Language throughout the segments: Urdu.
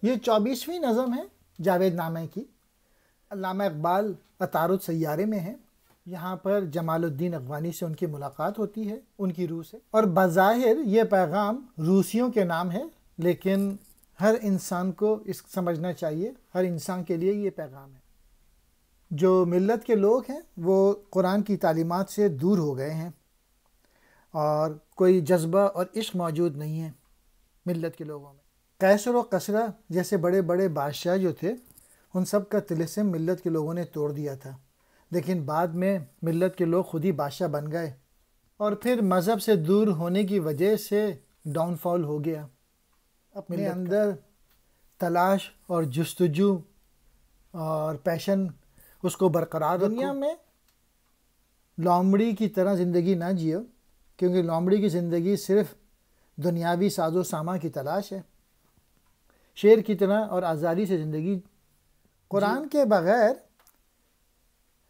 یہ 24ویں نظم ہے جاوید نامہ کی، علامہ اقبال عطارد سیارے میں ہیں۔ یہاں پر جمال الدین افغانی سے ان کی ملاقات ہوتی ہے ان کی روح سے، اور بظاہر یہ پیغام روسیوں کے نام ہے، لیکن ہر انسان کو اس سمجھنا چاہیے، ہر انسان کے لیے یہ پیغام ہے۔ جو ملت کے لوگ ہیں وہ قرآن کی تعلیمات سے دور ہو گئے ہیں، اور کوئی جذبہ اور عشق موجود نہیں ہے ملت کے لوگوں میں۔ قیصر و کسریٰ جیسے بڑے بڑے بادشاہ جو تھے، ان سب کا طلسم ملت کے لوگوں نے توڑ دیا تھا، لیکن بعد میں ملت کے لوگ خود ہی بادشاہ بن گئے، اور پھر مذہب سے دور ہونے کی وجہ سے ڈاؤن فال ہو گیا۔ اپنے اندر تلاش اور جستجو اور پیشن اس کو برقرار دنیا میں لومڑی کی طرح زندگی نہ جیو، کیونکہ لومڑی کی زندگی صرف دنیاوی ساز و سامان کی تلاش ہے۔ شیر کی طرح اور آزادی سے زندگی، قرآن کے بغیر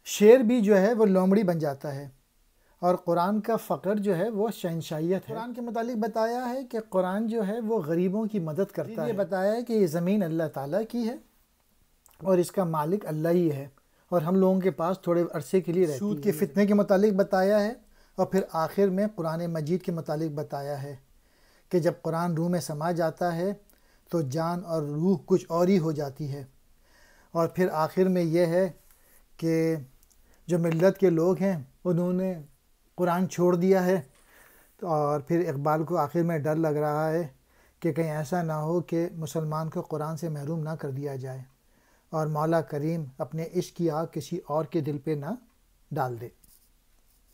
شیر بھی جو ہے وہ لومڑی بن جاتا ہے، اور قرآن کا فقر جو ہے وہ شہنشاہیت ہے۔ قرآن کے متعلق بتایا ہے کہ قرآن جو ہے وہ غریبوں کی مدد کرتا ہے۔ یہ بتایا ہے کہ یہ زمین اللہ تعالیٰ کی ہے اور اس کا مالک اللہ ہی ہے، اور ہم لوگوں کے پاس تھوڑے عرصے کے لیے رہتی ہے۔ سود کے فتنے کے متعلق بتایا ہے، اور پھر آخر میں قرآن مجید کے متعلق بتایا ہے کہ جب قرآن روح میں سما جاتا ہے تو جان اور روح کچھ اور ہی ہو جاتی ہے۔ اور پھر آخر میں یہ ہے کہ جو ملت کے لوگ ہیں انہوں نے قرآن چھوڑ دیا ہے، اور پھر اقبال کو آخر میں ڈر لگ رہا ہے کہ کہیں ایسا نہ ہو کہ مسلمان کو قرآن سے محروم نہ کر دیا جائے، اور مولا کریم اپنے عشق کی آگ کسی اور کے دل پہ نہ ڈال دے۔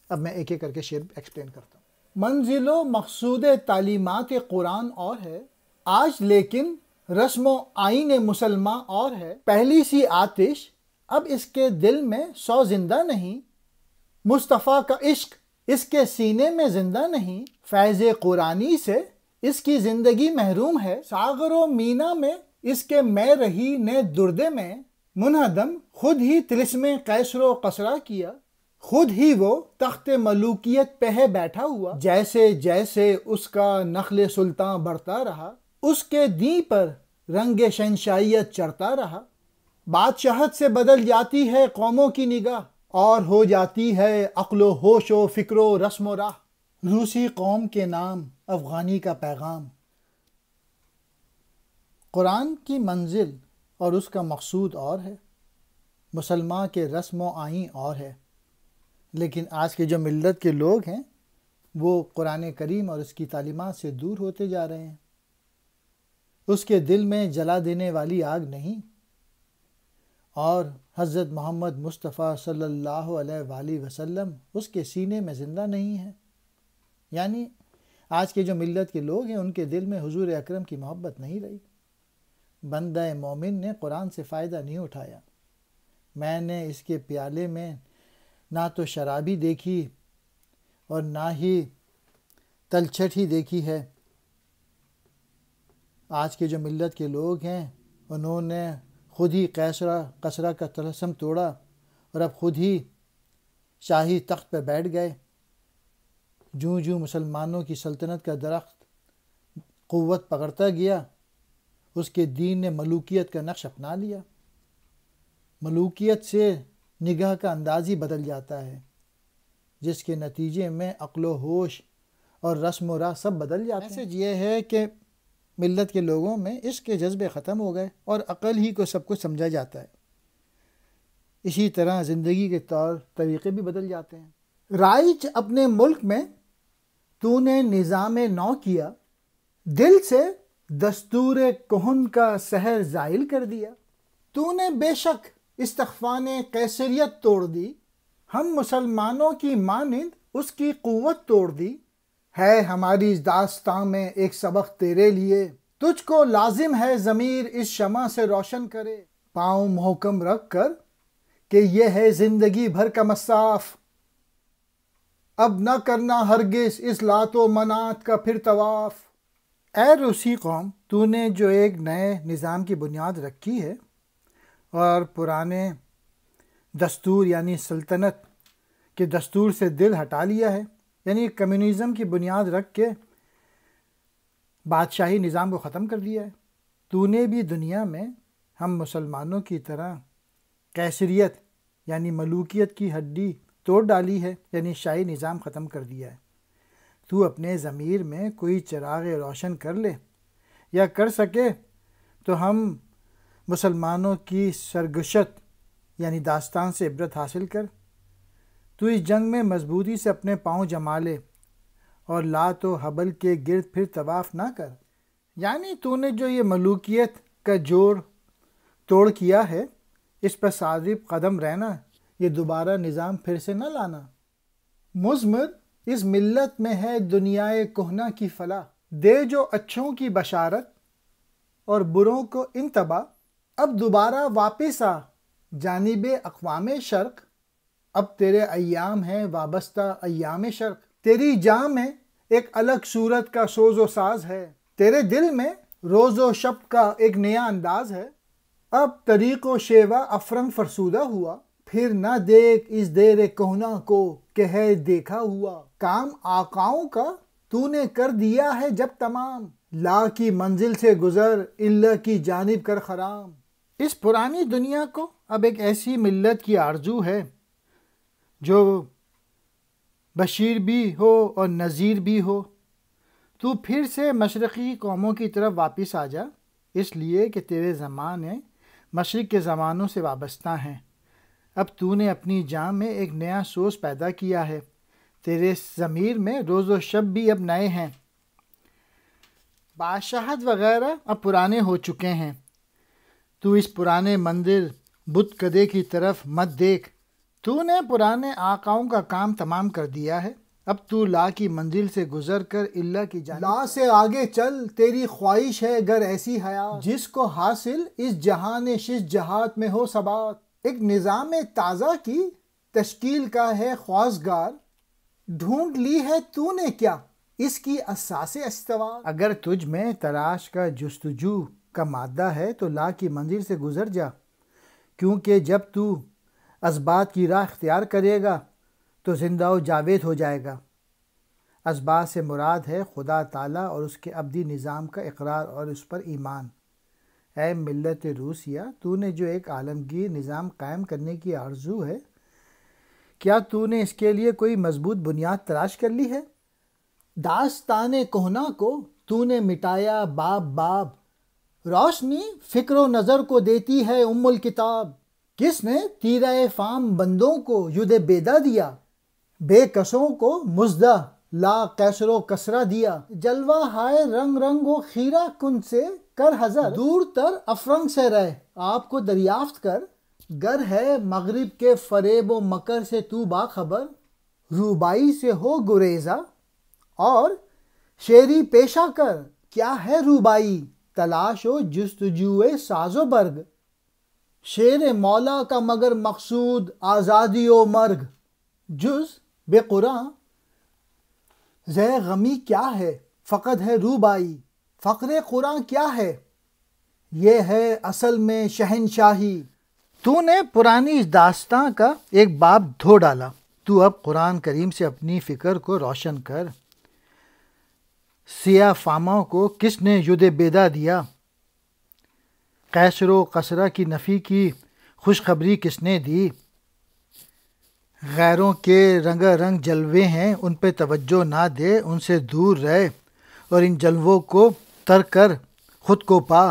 اب میں ایک ایک کر کے شعر ایکسپلین کرتا ہوں۔ منزل و مقصود تعلیمات قرآن اور ہے آج، لیکن رسم و آئین مسلمان اور ہے۔ پہلی سی آتش اب اس کے دل میں 100 زندہ نہیں، مصطفیٰ کا عشق اس کے سینے میں زندہ نہیں، فیض قرآنی سے اس کی زندگی محروم ہے۔ ساغر و مینا میں اس کے میں رہی نے دردے میں، منہدم خود ہی طلسم قیصر و کسریٰ کیا، خود ہی وہ تخت ملوکیت پہ ہے بیٹھا ہوا، جیسے جیسے اس کا نخل سلطان بڑھتا رہا، اس کے دین پر رنگ شہنشاہیت چڑھتا رہا۔ بادشاہت سے بدل جاتی ہے قوموں کی نگاہ، اور ہو جاتی ہے عقل و ہوش و فکر و رسم و راہ۔ روسی قوم کے نام افغانی کا پیغام۔ قرآن کی منزل اور اس کا مقصود اور ہے، مسلمان کے رسم و آئین اور ہے، لیکن آج کے جو ملت کے لوگ ہیں وہ قرآن کریم اور اس کی تعلیمات سے دور ہوتے جا رہے ہیں۔ اس کے دل میں جلا دینے والی آگ نہیں، اور حضرت محمد مصطفیٰ صلی اللہ علیہ وآلہ وسلم اس کے سینے میں زندہ نہیں ہے۔ یعنی آج کے جو ملت کے لوگ ہیں ان کے دل میں حضور اکرم کی محبت نہیں رہی۔ بندہ مومن نے قرآن سے فائدہ نہیں اٹھایا۔ میں نے اس کے پیالے میں نہ تو شرابی دیکھی اور نہ ہی تلچھٹ ہی دیکھی ہے۔ آج کے جو ملت کے لوگ ہیں انہوں نے خود ہی کسریٰ کا طلسم توڑا، اور اب خود ہی شاہی تخت پہ بیٹھ گئے۔ جوں جوں مسلمانوں کی سلطنت کا درخت قوت پکڑتا گیا، اس کے دین نے ملوکیت کا نقش اپنا لیا۔ ملوکیت سے نگاہ کا انداز ہی بدل جاتا ہے، جس کے نتیجے میں عقل و ہوش اور رسم و راہ سب بدل جاتے ہیں۔ میسج یہ ہے کہ ملت کے لوگوں میں عشق کے جذبے ختم ہو گئے، اور عقل ہی کو سب کچھ سمجھا جاتا ہے۔ اسی طرح زندگی کے طور طریقے بھی بدل جاتے ہیں۔ رائج اپنے ملک میں تو نے نظام نو کیا، دل سے دستور کہن کا سحر زائل کر دیا۔ تو نے بے شک استخفان قیصریت توڑ دی، ہم مسلمانوں کی مانند اس کی قوت توڑ دی۔ ہے ہماری داستان میں ایک سبق تیرے لیے، تجھ کو لازم ہے ضمیر اس شمع سے روشن کرے۔ پاؤں محکم رکھ کر کہ یہ ہے زندگی بھر کا مصاف، اب نہ کرنا ہرگز اس لات و منات کا پھر طواف۔ اے روسی قوم، تو نے جو ایک نئے نظام کی بنیاد رکھی ہے اور پرانے دستور یعنی سلطنت کے دستور سے دل ہٹا لیا ہے، یعنی کمیونزم کی بنیاد رکھ کے بادشاہی نظام کو ختم کر دیا ہے، تو نے بھی دنیا میں ہم مسلمانوں کی طرح قیصریت یعنی ملوکیت کی ہڈی توڑ ڈالی ہے، یعنی شاہی نظام ختم کر دیا ہے۔ تو اپنے ضمیر میں کوئی چراغ روشن کر لے، یا کر سکے تو ہم مسلمانوں کی سرگشت یعنی داستان سے عبرت حاصل کر۔ تو اس جنگ میں مضبوطی سے اپنے پاؤں جما لے اور لات و حبل کے گرد پھر طواف نہ کر۔ یعنی تو نے جو یہ ملوکیت کا جوڑ توڑ کیا ہے، اس پر ثابت قدم رہنا، یہ دوبارہ نظام پھر سے نہ لانا۔ مضمر اس ملت میں ہے دنیائے کہنہ کی فلاح، دے جو اچھوں کی بشارت اور بروں کو انتباہ۔ اب دوبارہ واپس آ جانب اقوام شرق، اب تیرے ایام ہیں وابستہ ایام شرق۔ تیری جان میں ایک الگ صورت کا سوز و ساز ہے، تیرے دل میں روز و شب کا ایک نیا انداز ہے۔ اب طریق و شیوا افرنگ فرسودہ ہوا، پھر نہ دیکھ اس دیر کہنا کو کہ ہے دیکھا ہوا۔ کام آقاؤں کا تو نے کر دیا ہے جب تمام، لا کی منزل سے گزر اللہ کی جانب کر خرام۔ اس پرانی دنیا کو اب ایک ایسی ملت کی آرزو ہے جو بشیر بھی ہو اور نذیر بھی ہو۔ تو پھر سے مشرقی قوموں کی طرف واپس آ جا، اس لیے کہ تیرے زمانے مشرق کے زمانوں سے وابستہ ہیں۔ اب تو نے اپنی جان میں ایک نیا سوز پیدا کیا ہے، تیرے ضمیر میں روز و شب بھی اب نئے ہیں۔ بادشاہت وغیرہ اب پرانے ہو چکے ہیں، تو اس پرانے مندر بت کدے کی طرف مت دیکھ۔ تو نے پرانے آقاؤں کا کام تمام کر دیا ہے، اب تو لا کی منزل سے گزر کر اللہ کی جانب لا سے آگے چل، تیری خواہش ہے گر ایسی حیات جس کو حاصل اس جہان شش جہات میں ہو ثبات۔ ایک نظام تازہ کی تشکیل کا ہے خواستگار، ڈھونڈ لی ہے تو نے کیا اس کی اساس استوار۔ اگر تجھ میں تلاش کا جستجو کا مادہ ہے تو لا کی منزل سے گزر جا، کیونکہ جب تو اسبات کی راہ اختیار کرے گا تو زندہ و جاوید ہو جائے گا۔ اسبات سے مراد ہے خدا تعالیٰ اور اس کے ابدی نظام کا اقرار اور اس پر ایمان۔ اے ملت روسیہ، تو نے جو ایک عالمگیر نظام قائم کرنے کی آرزو ہے، کیا تو نے اس کے لیے کوئی مضبوط بنیاد تلاش کر لی ہے؟ داستان کہنا کو تو نے مٹایا باب باب، روشنی فکر و نظر کو دیتی ہے ام الکتاب۔ کس نے تیرہ فام بندوں کو ید بیدا دیا، بے کسوں کو مزدہ لا قیصر و کسرہ دیا۔ جلوہ ہائے رنگ رنگ و خیرہ کن سے کر حذر، دور تر افرنگ سے رہ آپ کو دریافت کر۔ گر ہے مغرب کے فریب و مکر سے تو باخبر، روبائی سے ہو گریزہ اور شیری پیشہ کر۔ کیا ہے روبائی؟ تلاش و جستجوئے ساز و برگ، شیر مولا کا مگر مقصود آزادی و مرگ۔ جز بے قرآں زہ غمی کیا ہے، فقط ہے روبائی۔ فقر قرآن کیا ہے، یہ ہے اصل میں شہنشاہی۔ تو نے پرانی اس داستان کا ایک باب دھو ڈالا، تو اب قرآن کریم سے اپنی فکر کو روشن کر۔ سیاہ فاموں کو کس نے ید بیدا دیا، قیصر و کسرہ کی نفی کی خوشخبری کس نے دی۔ غیروں کے رنگا رنگ جلوے ہیں، ان پہ توجہ نہ دے، ان سے دور رہ اور ان جلووں کو ترک کر خود کو پا۔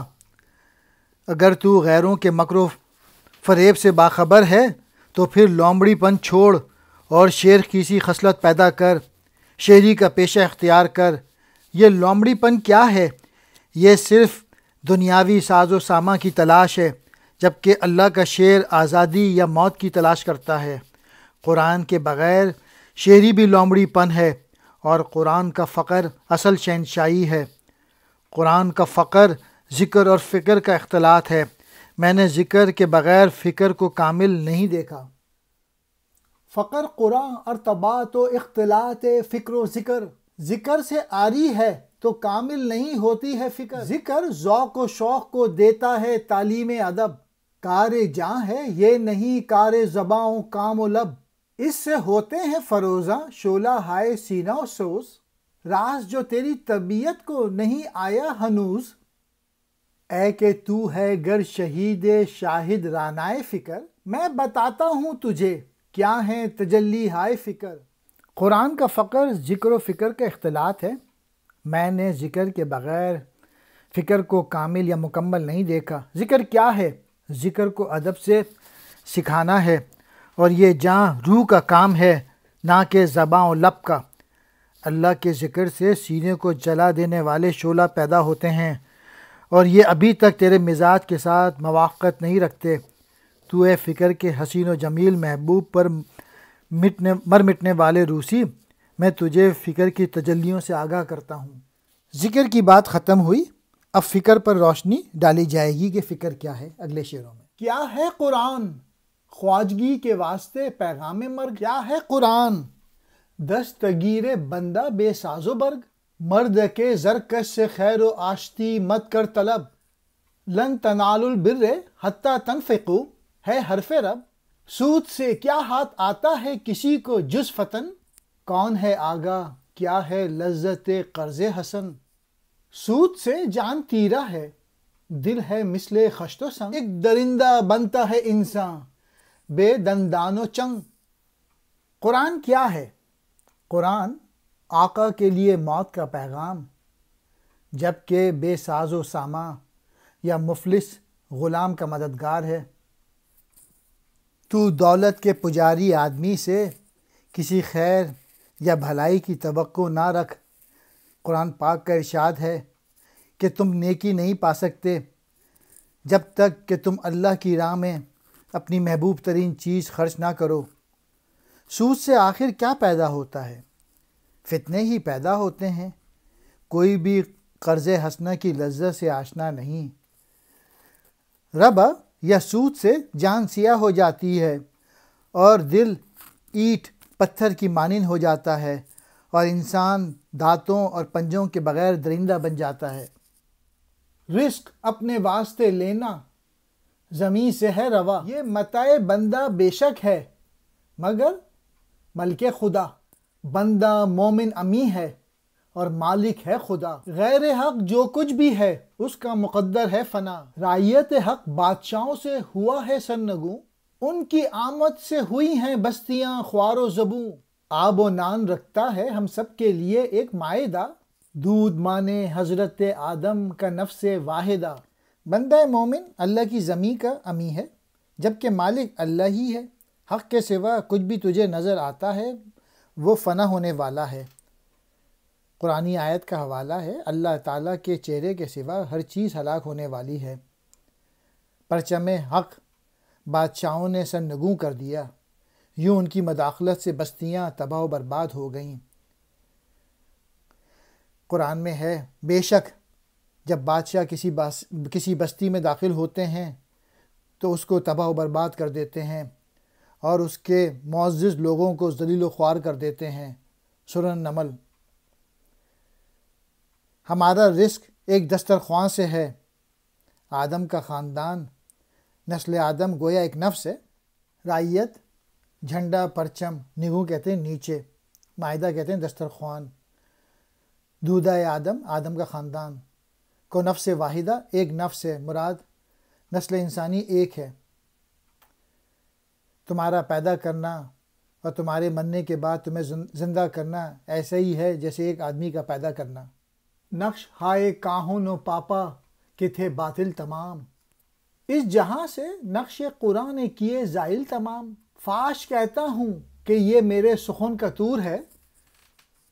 اگر تو غیروں کے مکر و فریب سے باخبر ہے تو پھر لومڑی پن چھوڑ اور شیر کی سی خصلت پیدا کر، شیری کا پیشہ اختیار کر۔ یہ لومڑی پن کیا ہے؟ یہ صرف دنیاوی ساز و سامان کی تلاش ہے، جبکہ اللہ کا شیر آزادی یا موت کی تلاش کرتا ہے۔ قرآن کے بغیر شیری بھی لومڑی پن ہے، اور قرآن کا فقر اصل شہنشاہی ہے۔ قرآن کا فقر ذکر اور فکر کا اختلاط ہے۔ میں نے ذکر کے بغیر فکر کو کامل نہیں دیکھا۔ فقر قرآن ارتباط و اختلاط فکر و ذکر، ذکر سے آری ہے تو کامل نہیں ہوتی ہے فکر۔ ذکر ذوق و شوق کو دیتا ہے تعلیم ادب، کار جاں ہے یہ نہیں کار زباں و کام و لب۔ اس سے ہوتے ہیں فروزاں شعلہ ہائے سینہ و سوز، راز جو تیری طبیعت کو نہیں آیا ہنوز۔ اے کہ تو ہے گر شہید شاہد رانائے فکر، میں بتاتا ہوں تجھے کیا ہے تجلی ہائے فکر۔ قرآن کا فقر ذکر و فکر کا اختلاط ہے۔ میں نے ذکر کے بغیر فکر کو کامل یا مکمل نہیں دیکھا۔ ذکر کیا ہے؟ ذکر کو ادب سے سکھانا ہے، اور یہ جاں روح کا کام ہے، نہ کہ زباں و لب کا۔ اللہ کے ذکر سے سینے کو جلا دینے والے شعلہ پیدا ہوتے ہیں، اور یہ ابھی تک تیرے مزاج کے ساتھ موافقت نہیں رکھتے۔ تو اے فکر کے حسین و جمیل محبوب پر مٹنے والے روسی، میں تجھے فکر کی تجلیوں سے آگاہ کرتا ہوں۔ ذکر کی بات ختم ہوئی، اب فکر پر روشنی ڈالی جائے گی کہ فکر کیا ہے اگلے شعروں میں۔ کیا ہے قرآن؟ خواجگی کے واسطے پیغام مرگ۔ کیا ہے قرآن؟ دستگیر بندہ بے ساز و برگ۔ مرد کے زرکش سے خیر و آشتی مت کر طلب، لن تنالوا البر حتی تنفقوا ہے حرف رب۔ سود سے کیا ہاتھ آتا ہے کسی کو جز فتن، کون ہے آگاہ کیا ہے لذت قرض حسن۔ سود سے جان تیرا ہے، دل ہے مثل خشت و سنگ، ایک درندہ بنتا ہے انسان بے دندان و چنگ۔ قرآن کیا ہے؟ قرآن آقا کے لیے موت کا پیغام، جبکہ بے ساز و سامان یا مفلس غلام کا مددگار ہے۔ تو دولت کے پجاری آدمی سے کسی خیر یا بھلائی کی توقع نہ رکھ۔ قرآن پاک کا ارشاد ہے کہ تم نیکی نہیں پا سکتے جب تک کہ تم اللہ کی راہ میں اپنی محبوب ترین چیز خرچ نہ کرو۔ سود سے آخر کیا پیدا ہوتا ہے؟ فتنے ہی پیدا ہوتے ہیں۔ کوئی بھی قرض حسنہ کی لذت سے آشنا نہیں۔ ربا یا سود سے جان سیاہ ہو جاتی ہے، اور دل اینٹ پتھر کی مانند ہو جاتا ہے، اور انسان دانتوں اور پنجوں کے بغیر درندہ بن جاتا ہے۔ رزق اپنے واسطے لینا زمین سے ہے روا، یہ متاع بندہ بے شک ہے مگر ملک خدا۔ بندہ مومن امی ہے اور مالک ہے خدا، غیر حق جو کچھ بھی ہے اس کا مقدر ہے فنا۔ رعیت حق بادشاہوں سے ہوا ہے سرنگوں، ان کی آمد سے ہوئی ہیں بستیاں خوار و زبوں۔ آب و نان رکھتا ہے ہم سب کے لیے ایک معاہدہ، دودھ مانے حضرت آدم کا نفس واحدہ۔ بندہ مومن اللہ کی زمیں کا امی ہے، جبکہ مالک اللہ ہی ہے۔ حق کے سوا کچھ بھی تجھے نظر آتا ہے وہ فنا ہونے والا ہے۔ قرآنی آیت کا حوالہ ہے، اللہ تعالیٰ کے چہرے کے سوا ہر چیز ہلاک ہونے والی ہے۔ پرچم حق بادشاہوں نے سرنگوں کر دیا، یوں ان کی مداخلت سے بستیاں تباہ و برباد ہو گئیں۔ قرآن میں ہے، بے شک جب بادشاہ کسی بستی میں داخل ہوتے ہیں تو اس کو تباہ و برباد کر دیتے ہیں، اور اس کے معزز لوگوں کو ذلیل و خوار کر دیتے ہیں۔ سورہ النمل۔ ہمارا رزق ایک دسترخوان سے ہے۔ آدم کا خاندان، نسل آدم گویا ایک نفس ہے۔ رعیت جھنڈا پرچم، نگوں کہتے ہیں نیچے، مائدہ کہتے ہیں دسترخوان۔ دودہ آدم، آدم کا خاندان کو نفس واحدہ، ایک نفس ہے، مراد نسل انسانی ایک ہے۔ تمہارا پیدا کرنا اور تمہارے مرنے کے بعد تمہیں زندہ کرنا ایسا ہی ہے جیسے ایک آدمی کا پیدا کرنا۔ نقش ہائے کاہن و پاپا کہ تھے باطل تمام، اس جہاں سے نقش قرآن کیے زائل تمام۔ فاش کہتا ہوں کہ یہ میرے سخن کا طور ہے،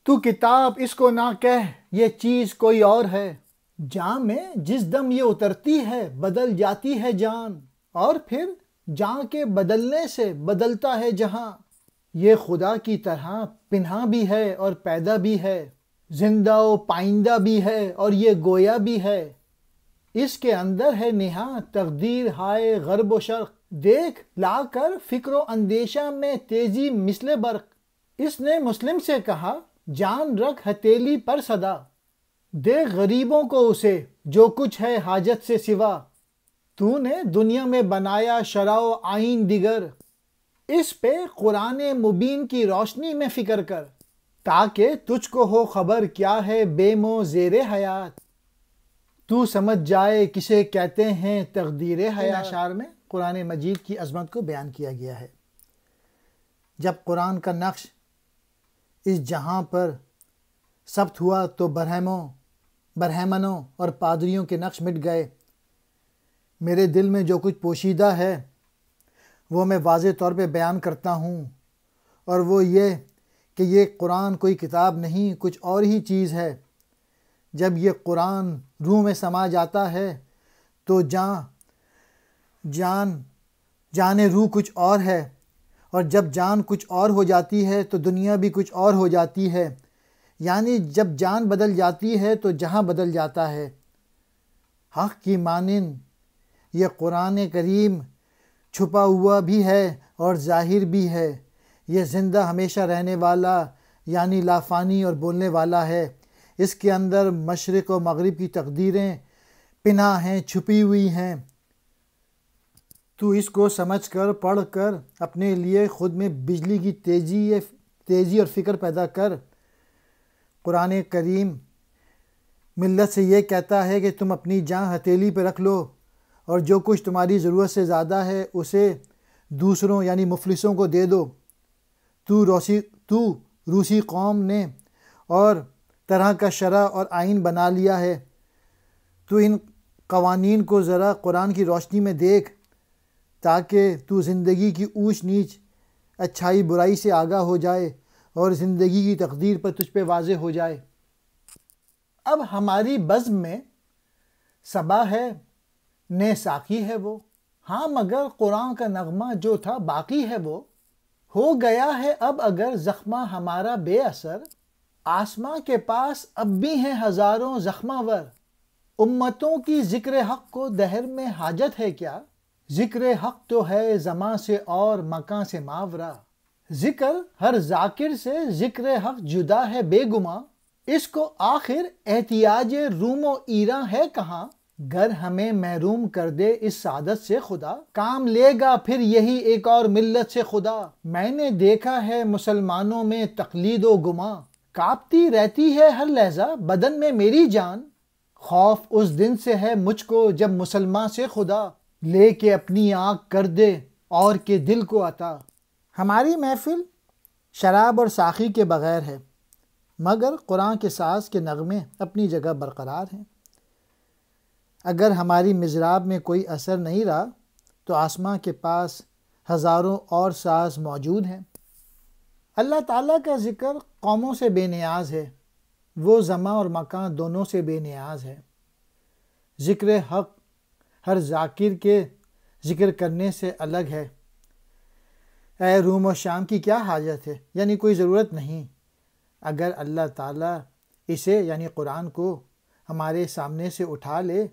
تو کتاب اس کو نہ کہہ یہ چیز کوئی اور ہے۔ جان میں جس دم یہ اترتی ہے بدل جاتی ہے جان، اور پھر جان کے بدلنے سے بدلتا ہے جہاں۔ یہ خدا کی طرح پنہاں بھی ہے اور پیدا بھی ہے، زندہ و پائندہ بھی ہے اور یہ گویا بھی ہے۔ اس کے اندر ہے نہاں تقدیر ہائے غرب و شرق، دیکھ لا کر فکر و اندیشہ میں تیزی مثل برق۔ اس نے مسلم سے کہا جان رکھ ہتھیلی پر صدا، دے غریبوں کو اسے جو کچھ ہے حاجت سے سوا۔ تو نے دنیا میں بنایا شرع و آئین دیگر، اس پہ قرآن مبین کی روشنی میں فکر کر، تاکہ تجھ کو ہو خبر کیا ہے بیم و زیر حیات۔ تو سمجھ جائے کسے کہتے ہیں تقدیر حیات۔ اشعار میں قرآن مجید کی عظمت کو بیان کیا گیا ہے۔ جب قرآن کا نقش اس جہاں پر ثبت ہوا تو برہمنوں اور پادریوں کے نقش مٹ گئے۔ میرے دل میں جو کچھ پوشیدہ ہے وہ میں واضح طور پہ بیان کرتا ہوں، اور وہ یہ کہ یہ قرآن کوئی کتاب نہیں، کچھ اور ہی چیز ہے۔ جب یہ قرآن روح میں سما جاتا ہے تو جان روح کچھ اور ہے، اور جب جان کچھ اور ہو جاتی ہے تو دنیا بھی کچھ اور ہو جاتی ہے۔ یعنی جب جان بدل جاتی ہے تو جہاں بدل جاتا ہے۔ حق کی مانند یہ قرآن کریم چھپا ہوا بھی ہے اور ظاہر بھی ہے۔ یہ زندہ ہمیشہ رہنے والا یعنی لافانی اور بولنے والا ہے۔ اس کے اندر مشرق و مغرب کی تقدیریں پنہاں ہیں، چھپی ہوئی ہیں۔ تو اس کو سمجھ کر پڑھ کر اپنے لیے خود میں بجلی کی تیزی اور فکر پیدا کر۔ قرآن کریم ملت سے یہ کہتا ہے کہ تم اپنی جان ہتھیلی پہ رکھ لو، اور جو کچھ تمہاری ضرورت سے زیادہ ہے اسے دوسروں یعنی مفلسوں کو دے دو۔ تو روسی قوم نے اور طرح کا شرع اور آئین بنا لیا ہے۔ تو ان قوانین کو ذرا قرآن کی روشنی میں دیکھ، تاکہ تو زندگی کی اونچ نیچ، اچھائی برائی سے آگاہ ہو جائے اور زندگی کی تقدیر پر تجھ پہ واضح ہو جائے۔ اب ہماری بزم میں صبا ہے، نئے ساقی ہے وہ، ہاں مگر قرآن کا نغمہ جو تھا باقی ہے وہ۔ ہو گیا ہے اب اگر زخمہ ہمارا بے اثر، آسماں کے پاس اب بھی ہیں ہزاروں زخمہ ور۔ امتوں کی ذکر حق کو دہر میں حاجت ہے کیا؟ ذکر حق تو ہے زماں سے اور مکاں سے ماورا۔ ذکر ہر ذاکر سے ذکر حق جدا ہے بے گماں، اس کو آخر احتیاج روم و ایران ہے کہاں؟ گر ہمیں محروم کر دے اس سعادت سے خدا، کام لے گا پھر یہی ایک اور ملت سے خدا۔ میں نے دیکھا ہے مسلمانوں میں تقلید و گماں، کانپتی رہتی ہے ہر لحظہ بدن میں میری جان۔ خوف اس دن سے ہے مجھ کو جب مسلمان سے خدا، لے کے اپنی آنکھ کر دے اور کے دل کو عطا۔ ہماری محفل شراب اور ساقی کے بغیر ہے، مگر قرآن کے ساز کے نغمے اپنی جگہ برقرار ہیں۔ اگر ہماری مضراب میں کوئی اثر نہیں رہا تو آسماں کے پاس ہزاروں اور ساز موجود ہیں۔ اللہ تعالیٰ کا ذکر قوموں سے بے نیاز ہے، وہ زماں اور مکان دونوں سے بے نیاز ہے۔ ذکر حق ہر ذاکر کے ذکر کرنے سے الگ ہے۔ اے روم و شام کی کیا حاجت ہے، یعنی کوئی ضرورت نہیں۔ اگر اللہ تعالیٰ اسے یعنی قرآن کو ہمارے سامنے سے اٹھا لے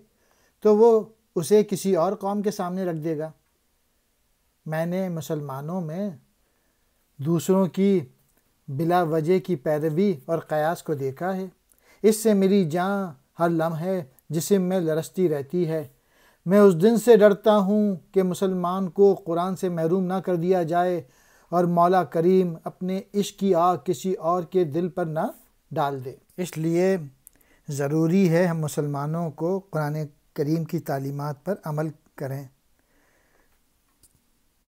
تو وہ اسے کسی اور قوم کے سامنے رکھ دے گا۔ میں نے مسلمانوں میں دوسروں کی بلا وجہ کی پیروی اور قیاس کو دیکھا ہے۔ اس سے میری جان ہر لمحے جسم میں لرزتی رہتی ہے۔ میں اس دن سے ڈرتا ہوں کہ مسلمان کو قرآن سے محروم نہ کر دیا جائے اور مولا کریم اپنے عشق کی آگ کسی اور کے دل پر نہ ڈال دے۔ اس لیے ضروری ہے ہم مسلمانوں کو قرآن کریم کی تعلیمات پر عمل کریں۔